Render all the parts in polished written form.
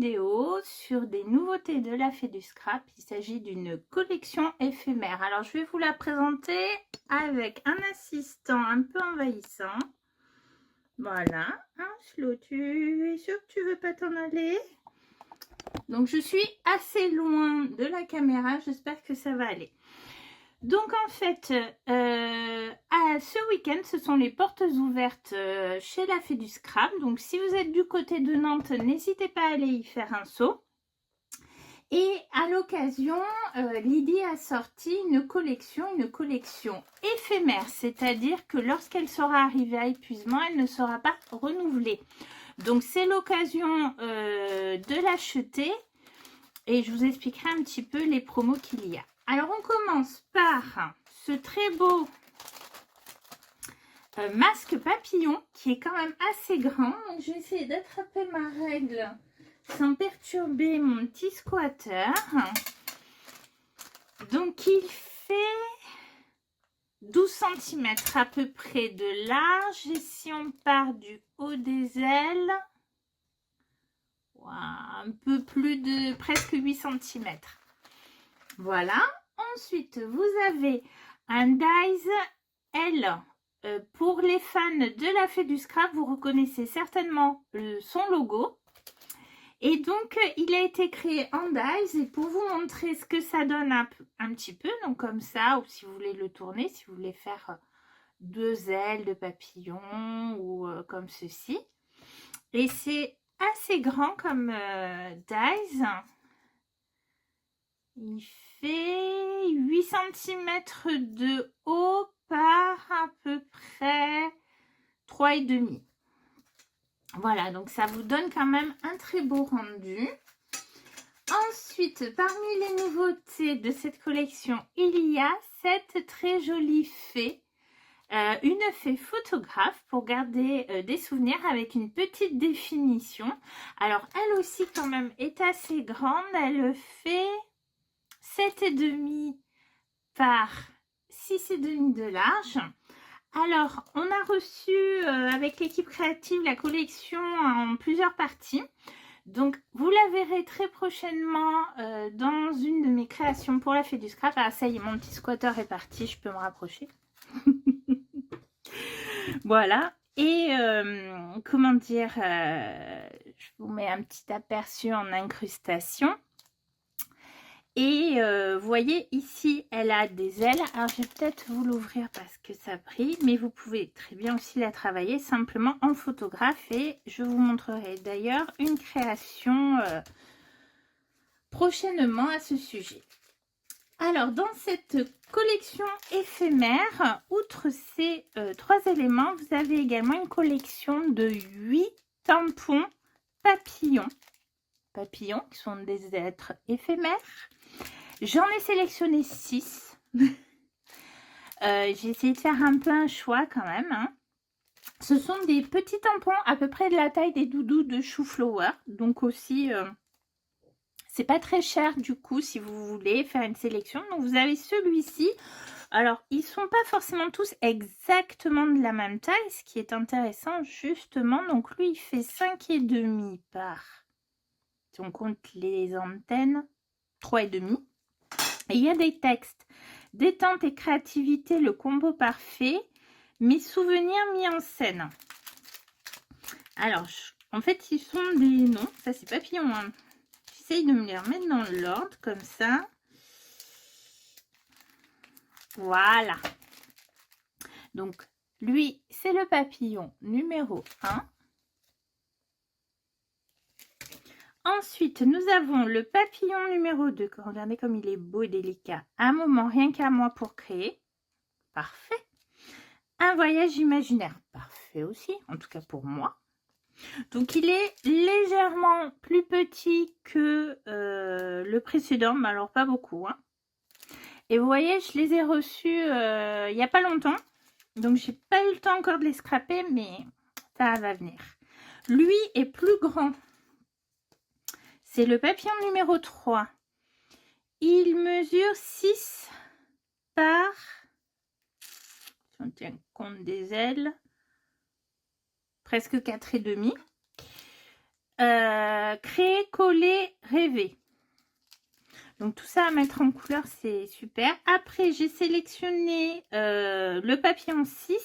vidéo sur des nouveautés de la Fée du Scrap. Il s'agit d'une collection éphémère. Alors je vais vous la présenter avec un assistant un peu envahissant. Voilà, hein, Flo, tu es sûr que tu veux pas t'en aller? Donc je suis assez loin de la caméra, j'espère que ça va aller. Donc en fait, ce week-end, ce sont les portes ouvertes chez la Fée du Scrap. Donc si vous êtes du côté de Nantes, n'hésitez pas à aller y faire un saut. Et à l'occasion, Lydie a sorti une collection éphémère. C'est-à-dire que lorsqu'elle sera arrivée à épuisement, elle ne sera pas renouvelée. Donc c'est l'occasion de l'acheter. Et je vous expliquerai un petit peu les promos qu'il y a. Alors, on commence par ce très beau masque papillon qui est quand même assez grand. Donc, je vais essayer d'attraper ma règle sans perturber mon petit squatter. Donc, il fait 12 cm à peu près de large. Et si on part du haut des ailes, un peu plus de presque 8 cm. Voilà. Ensuite, vous avez un dies L. Pour les fans de la Fée du Scrap, vous reconnaissez certainement son logo. Et donc, il a été créé en dies. Et pour vous montrer ce que ça donne un petit peu, donc comme ça, ou si vous voulez le tourner, si vous voulez faire deux ailes de papillon ou comme ceci. Et c'est assez grand comme dies. Il fait 8 cm de haut par à peu près 3,5. Voilà, donc ça vous donne quand même un très beau rendu. Ensuite, parmi les nouveautés de cette collection, il y a cette très jolie fée. Une fée photographe pour garder des souvenirs avec une petite définition. Alors, elle aussi quand même est assez grande. Elle fait 7,5 par 6,5 de large. Alors, on a reçu avec l'équipe créative la collection en plusieurs parties. Donc, vous la verrez très prochainement dans une de mes créations pour la Fée du Scrap. Ah, ça y est, mon petit squatter est parti, je peux me rapprocher. Voilà. Et comment dire, je vous mets un petit aperçu en incrustation. Et vous voyez ici, elle a des ailes. Alors, je vais peut-être vous l'ouvrir parce que ça brille. Mais vous pouvez très bien aussi la travailler simplement en photographe. Et je vous montrerai d'ailleurs une création prochainement à ce sujet. Alors, dans cette collection éphémère, outre ces 3 éléments, vous avez également une collection de 8 tampons papillons. Papillons qui sont des êtres éphémères. J'en ai sélectionné 6. J'ai essayé de faire un peu un choix quand même. Hein. Ce sont des petits tampons à peu près de la taille des doudous de Chou Flower. Donc aussi, c'est pas très cher du coup si vous voulez faire une sélection. Donc vous avez celui-ci. Alors, ils sont pas forcément tous exactement de la même taille. Ce qui est intéressant justement. Donc lui, il fait 5,5 par... Si on compte les antennes, 3,5. Et il y a des textes. Détente et créativité, le combo parfait. Mes souvenirs mis en scène. Alors, en fait, ils sont des noms. Ça, c'est papillon. Hein. J'essaye de me les remettre dans l'ordre, comme ça. Voilà. Donc, lui, c'est le papillon numéro 1. Ensuite, nous avons le papillon numéro 2. Regardez comme il est beau et délicat. Un moment, rien qu'à moi pour créer. Parfait. Un voyage imaginaire. Parfait aussi, en tout cas pour moi. Donc, il est légèrement plus petit que le précédent, mais alors pas beaucoup. Hein. Et vous voyez, je les ai reçus il n'y a pas longtemps. Donc, j'ai pas eu le temps encore de les scraper, mais ça va venir. Lui est plus grand. C'est le papillon numéro 3. Il mesure 6 par, si on tient compte des ailes, presque 4,5. créer, coller, rêver. Donc tout ça à mettre en couleur, c'est super. Après, j'ai sélectionné le papillon 6.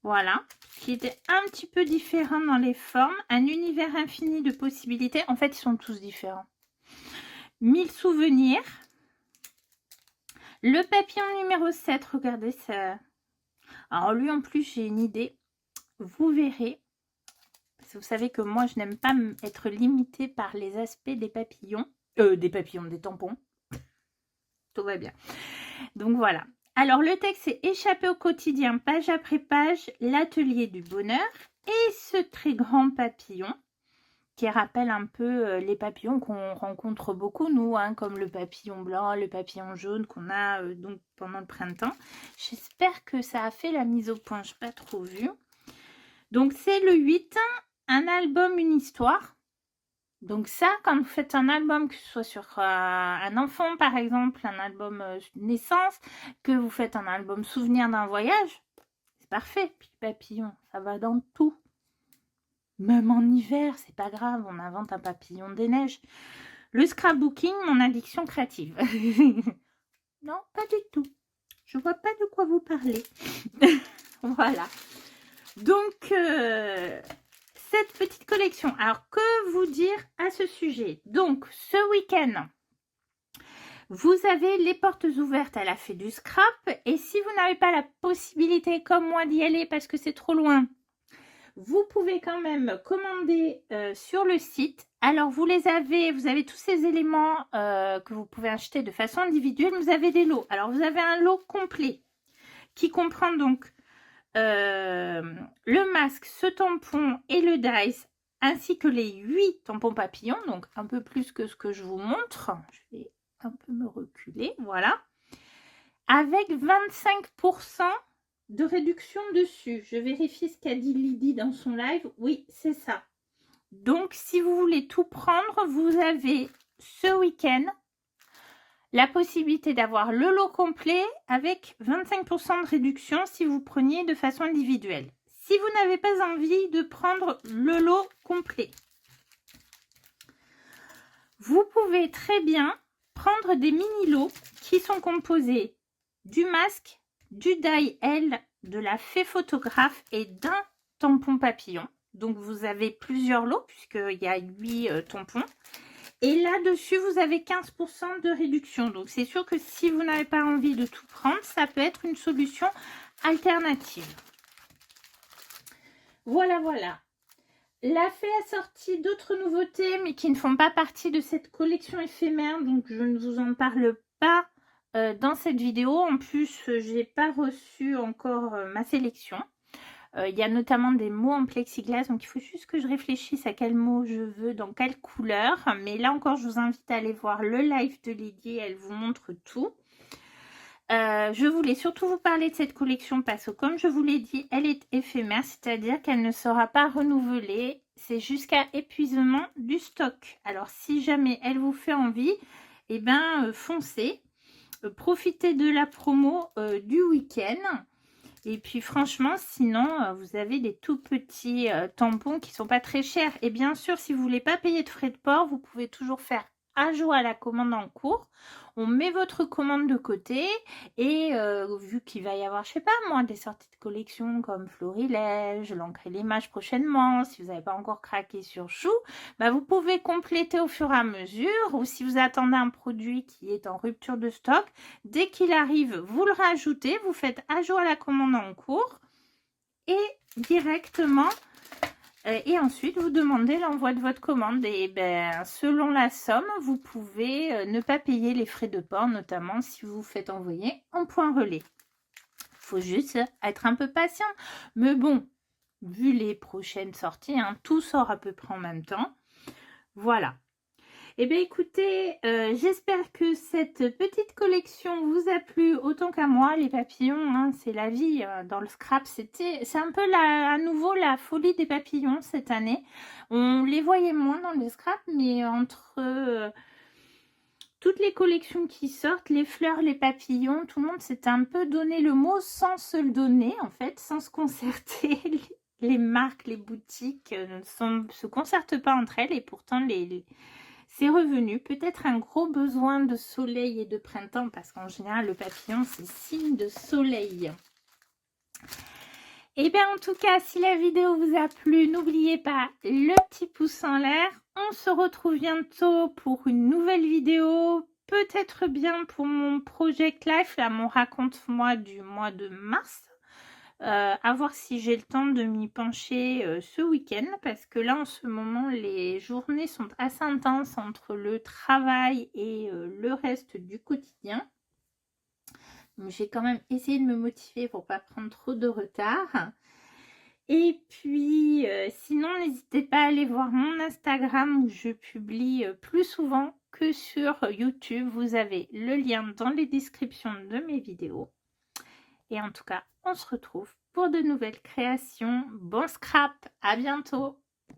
Voilà, qui était un petit peu différent dans les formes. Un univers infini de possibilités. En fait, ils sont tous différents. 1000 souvenirs. Le papillon numéro 7, regardez ça. Alors lui, en plus, j'ai une idée. Vous verrez. Parce que vous savez que moi, je n'aime pas être limitée par les aspects des papillons. Des tampons. Tout va bien. Donc voilà. Alors le texte c'est échapper au quotidien, page après page, l'atelier du bonheur. Et ce très grand papillon qui rappelle un peu les papillons qu'on rencontre beaucoup nous, hein, comme le papillon blanc, le papillon jaune qu'on a donc pendant le printemps. J'espère que ça a fait la mise au point, je n'ai pas trop vu. Donc c'est le 8, un album, une histoire. Donc ça, quand vous faites un album, que ce soit sur un enfant par exemple, un album naissance, que vous faites un album souvenir d'un voyage, c'est parfait. Puis papillon, ça va dans tout. Même en hiver, c'est pas grave, on invente un papillon des neiges. Le scrapbooking, mon addiction créative. Non, pas du tout. Je vois pas de quoi vous parlez. Voilà. Donc, cette petite collection. Alors, que vous dire à ce sujet? Donc, ce week-end, vous avez les portes ouvertes à la fée du scrap. Et si vous n'avez pas la possibilité, comme moi, d'y aller parce que c'est trop loin, vous pouvez quand même commander sur le site. Alors, vous avez tous ces éléments que vous pouvez acheter de façon individuelle. Vous avez des lots. Alors, vous avez un lot complet qui comprend donc le masque, ce tampon et le dice, ainsi que les 8 tampons papillons, donc un peu plus que ce que je vous montre. Je vais un peu me reculer, voilà. Avec 25% de réduction dessus. Je vérifie ce qu'a dit Lydie dans son live. Oui, c'est ça. Donc, si vous voulez tout prendre, vous avez ce week-end la possibilité d'avoir le lot complet avec 25% de réduction si vous preniez de façon individuelle. Si vous n'avez pas envie de prendre le lot complet, vous pouvez très bien prendre des mini-lots qui sont composés du masque, du die L, de la fée photographe et d'un tampon papillon. Donc, vous avez plusieurs lots puisqu'il y a 8 tampons. Et là-dessus, vous avez 15% de réduction. Donc, c'est sûr que si vous n'avez pas envie de tout prendre, ça peut être une solution alternative. Voilà, voilà. La fée a sorti d'autres nouveautés, mais qui ne font pas partie de cette collection éphémère. Donc, je ne vous en parle pas dans cette vidéo. En plus, je n'ai pas reçu encore ma sélection. Il y a notamment des mots en plexiglas, donc il faut juste que je réfléchisse à quel mot je veux, dans quelle couleur. Mais là encore, je vous invite à aller voir le live de Lydie, elle vous montre tout. Je voulais surtout vous parler de cette collection parce que comme je vous l'ai dit, elle est éphémère, c'est-à-dire qu'elle ne sera pas renouvelée. C'est jusqu'à épuisement du stock. Alors si jamais elle vous fait envie, eh ben foncez. Profitez de la promo du week-end. Et puis franchement, sinon, vous avez des tout petits tampons qui ne sont pas très chers. Et bien sûr, si vous ne voulez pas payer de frais de port, vous pouvez toujours faire ajout à la commande en cours. On met votre commande de côté et vu qu'il va y avoir, je sais pas moi, des sorties de collection comme Florilège, l'encre et l'image prochainement, si vous n'avez pas encore craqué sur Chou, bah vous pouvez compléter au fur et à mesure, ou si vous attendez un produit qui est en rupture de stock, dès qu'il arrive, vous le rajoutez, vous faites ajout à la commande en cours et directement... Et ensuite, vous demandez l'envoi de votre commande. Et ben, selon la somme, vous pouvez ne pas payer les frais de port, notamment si vous faites envoyer en point relais. Il faut juste être un peu patient. Mais bon, vu les prochaines sorties, hein, tout sort à peu près en même temps. Voilà. Eh bien, écoutez, j'espère que cette petite collection vous a plu autant qu'à moi. Les papillons, hein, c'est la vie dans le scrap. C'est un peu à nouveau la folie des papillons cette année. On les voyait moins dans le scrap, mais entre toutes les collections qui sortent, les fleurs, les papillons, tout le monde s'est un peu donné le mot sans se le donner, en fait, sans se concerter. les marques, les boutiques ne se concertent pas entre elles et pourtant c'est revenu. Peut-être un gros besoin de soleil et de printemps parce qu'en général le papillon c'est signe de soleil. Et bien en tout cas, si la vidéo vous a plu, n'oubliez pas le petit pouce en l'air. On se retrouve bientôt pour une nouvelle vidéo. Peut-être bien pour mon Project Life, là mon raconte-moi du mois de mars. À voir si j'ai le temps de m'y pencher ce week-end parce que là en ce moment les journées sont assez intenses entre le travail et le reste du quotidien. J'ai quand même essayé de me motiver pour pas prendre trop de retard. Et puis, sinon, n'hésitez pas à aller voir mon Instagram où je publie plus souvent que sur YouTube. Vous avez le lien dans les descriptions de mes vidéos. Et en tout cas, on se retrouve pour de nouvelles créations. Bon scrap, à bientôt!